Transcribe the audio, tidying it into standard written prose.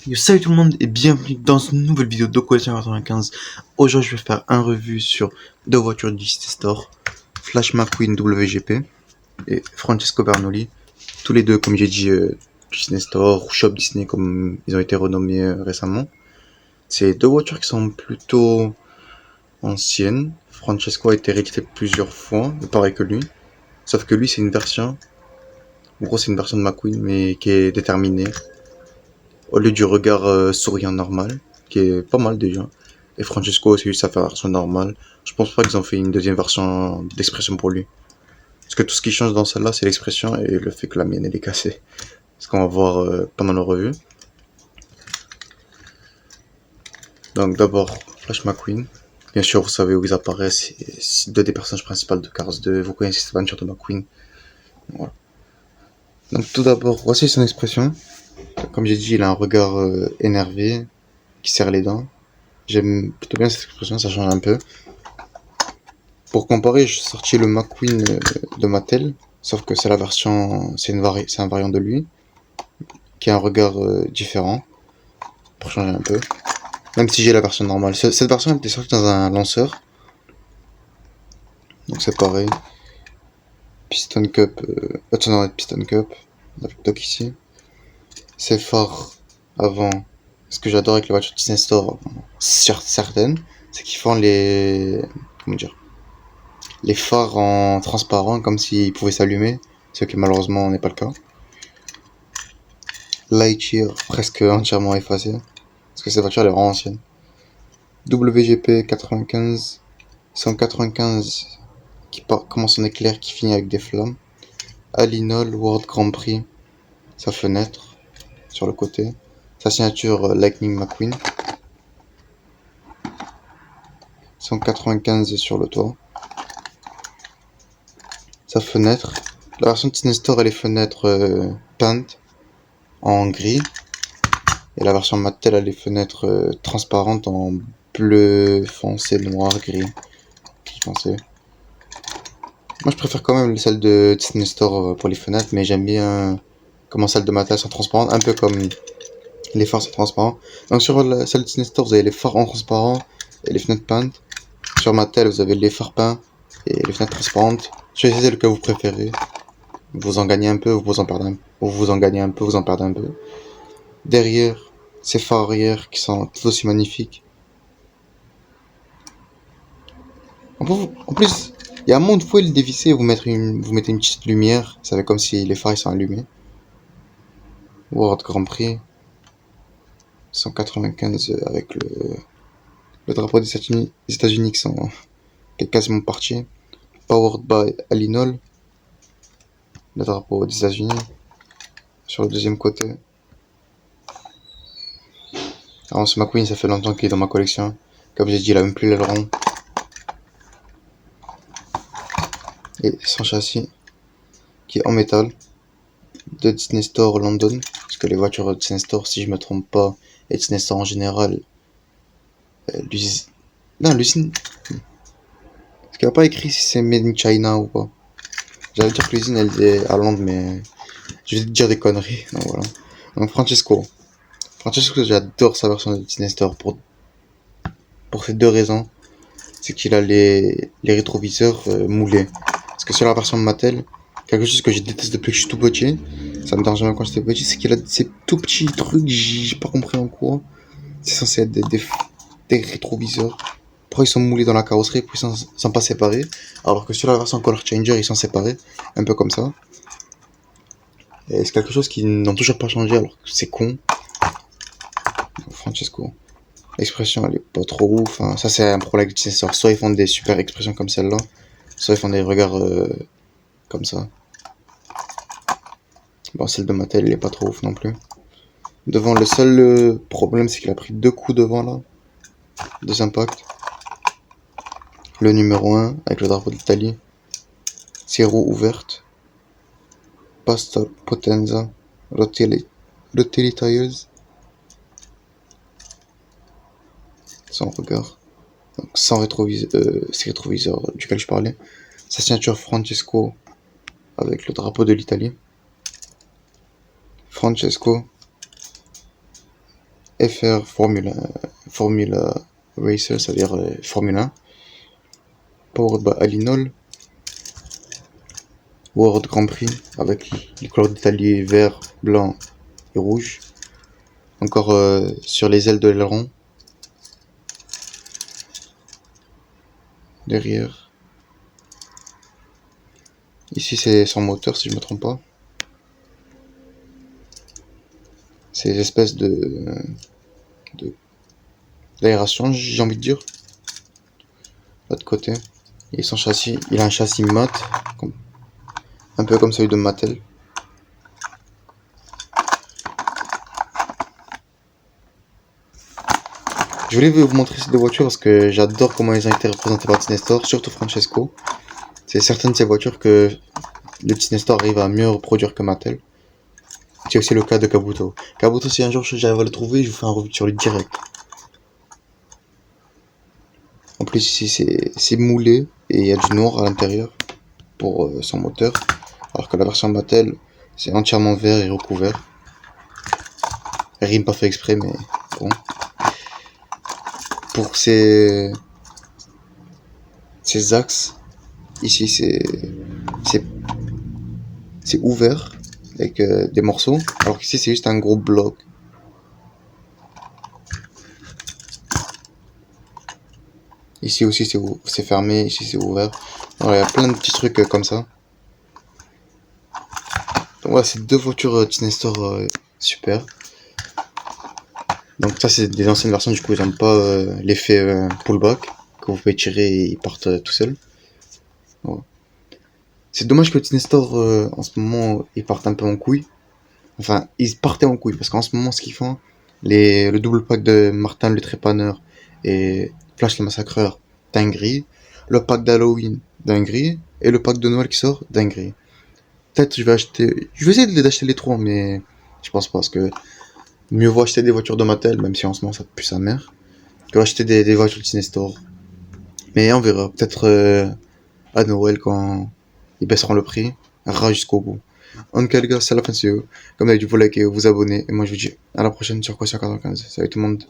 Yo, salut tout le monde et bienvenue dans une nouvelle vidéo de Collection 95. Aujourd'hui, je vais faire un review sur deux voitures du Disney Store, Flash McQueen WGP et Francesco Bernoulli. Tous les deux, comme j'ai dit, Disney Store ou Shop Disney comme ils ont été renommés récemment. C'est deux voitures qui sont plutôt anciennes. Francesco a été réédité plusieurs fois, pareil que lui. Sauf que lui, c'est une version, en gros c'est une version de McQueen mais qui est déterminée. Au lieu du regard souriant normal, qui est pas mal déjà. Et Francesco, c'est juste sa version normale. Je pense pas qu'ils ont fait une deuxième version d'expression pour lui. Parce que tout ce qui change dans celle-là, c'est l'expression et le fait que la mienne elle est cassée. Ce qu'on va voir pendant la revue. Donc d'abord, Flash McQueen. Bien sûr, vous savez où ils apparaissent. C'est deux des personnages principaux de Cars 2. Vous connaissez cette aventure de McQueen. Voilà. Donc tout d'abord, voici son expression. Comme j'ai dit, il a un regard énervé, qui serre les dents. J'aime plutôt bien cette expression, ça change un peu. Pour comparer, j'ai sorti le McQueen de Mattel, sauf que c'est la version, c'est un variant de lui, qui a un regard différent, pour changer un peu. Même si j'ai la version normale. Cette version elle était sortie dans un lanceur, donc c'est pareil. Piston Cup, Piston Cup, avec Doc ici. Ses phares avant, ce que j'adore avec les voitures Disney Store, certaines, c'est qu'ils font comment dire, les phares en transparent comme s'ils pouvaient s'allumer, ce qui malheureusement n'est pas le cas. Lightyear presque entièrement effacé, parce que cette voiture elle est vraiment ancienne. WGP 95, 195 qui commence en éclair, qui finit avec des flammes. Alinol World Grand Prix, sa fenêtre sur le côté. Sa signature Lightning McQueen. 195 sur le toit. Sa fenêtre. La version Disney Store elle est fenêtres peintes en gris. Et la version Mattel elle est fenêtres transparentes en bleu foncé, noir, gris. Gris foncé. Moi je préfère quand même celle de Disney Store pour les fenêtres, mais j'aime bien comment celles de Mattel sont transparentes, un peu comme les phares sont transparents. Donc sur celle de Disney Store vous avez les phares en transparent et les fenêtres peintes. Sur Mattel vous avez les phares peints et les fenêtres transparentes. Choisissez lequel vous préférez. Vous en gagnez un peu, vous en perdez un peu. Vous en gagnez un peu, vous en perdez un peu. Derrière, ces phares arrière qui sont tout aussi magnifiques. En plus, il y a un monde où vous pouvez le dévisser et vous mettez une petite lumière. Ça fait comme si les phares ils sont allumés. World Grand Prix 195 avec le drapeau des États-Unis qui est quasiment parti. Powered by Alinol, le drapeau des États-Unis sur le deuxième côté. Alors ce McQueen ça fait longtemps qu'il est dans ma collection. Comme j'ai dit, il a même plus l'aileron. Et son châssis qui est en métal de Disney Store London, parce que les voitures de Disney Store, si je me trompe pas, et Disney Store en général, l'usine, non l'usine, parce qu'il n'y a pas écrit si c'est made in China ou pas. J'allais dire que l'usine elle est à Londres, mais je vais te dire des conneries. Donc voilà. Donc Francesco, j'adore sa version de Disney Store pour ces deux raisons. C'est qu'il a les rétroviseurs moulés. Parce que sur la version de Mattel, quelque chose que je déteste depuis que je suis tout petit, ça me dérange même quand j'étais petit, c'est qu'il a ces tout petits trucs, j'ai pas compris en quoi. C'est censé être des rétroviseurs. Pourquoi ils sont moulés dans la carrosserie, pourquoi ils sont pas séparés, alors que sur la version Color Changer, ils sont séparés, un peu comme ça. Et c'est quelque chose qui n'ont toujours pas changé, alors que c'est con. Francesco. L'expression, elle est pas trop ouf. Hein. Ça, c'est un problème avec Disney. Soit ils font des super expressions comme celle-là, soit ils font des regards comme ça. Bon, celle de Mattel, elle est pas trop ouf non plus. Devant, le seul problème, c'est qu'il a pris deux coups devant là. Deux impacts. Le numéro 1 avec le drapeau d'Italie. Ses roues ouvertes. Pasta Potenza. Rotary Tires. Sans regard. Donc, sans rétroviseur, c'est rétroviseur duquel je parlais. Sa signature Francesco avec le drapeau de l'Italie. Francesco. FR Formula Racer, c'est-à-dire Formule 1. Powered by Alinol. World Grand Prix avec les couleurs d'Italie vert, blanc et rouge. Encore sur les ailes de l'aileron. Derrière. Ici c'est son moteur si je me trompe pas. Ces espèces d'aération, j'ai envie de dire. L'autre côté. Et son châssis, il a un châssis mat, un peu comme celui de Mattel. Je voulais vous montrer ces deux voitures parce que j'adore comment elles ont été représentées par Disney Store, surtout Francesco. C'est certaines de ces voitures que le Disney Store arrive à mieux reproduire que Mattel. C'est aussi le cas de Kabuto. Kabuto, si un jour j'arrive à le trouver, je vous fais un review sur lui direct. En plus ici c'est moulé et il y a du noir à l'intérieur pour son moteur. Alors que la version Mattel c'est entièrement vert et recouvert. Rime pas fait exprès mais bon. Pour ces axes, ici c'est ouvert avec des morceaux. Alors qu'ici c'est juste un gros bloc. Ici aussi c'est fermé, ici c'est ouvert. Alors il y a plein de petits trucs comme ça. Donc voilà, c'est deux voitures Disney Store super. Donc ça c'est des anciennes versions, du coup ils n'ont pas l'effet pullback que vous pouvez tirer et ils partent tout seuls. Voilà. C'est dommage que Disney Store en ce moment ils partent un peu en couille. Enfin ils partaient en couille parce qu'en ce moment ce qu'ils font, le double pack de Martin le Trépaneur et Flash le Massacreur, dinguerie. Le pack d'Halloween, dinguerie. Et le pack de Noël qui sort, dinguerie. Peut-être je vais essayer d'acheter les trois mais je pense pas parce que mieux vaut acheter des voitures de Mattel, même si en ce moment ça pue sa mère, que acheter des voitures Disney Store. Mais on verra, peut-être à Noël quand ils baisseront le prix, rare jusqu'au bout. En tout cas les gars, c'est la fin de ce vidéo. Comme d'habitude, vous likez, vous abonnez, et moi je vous dis à la prochaine sur Quotient 95. Salut tout le monde.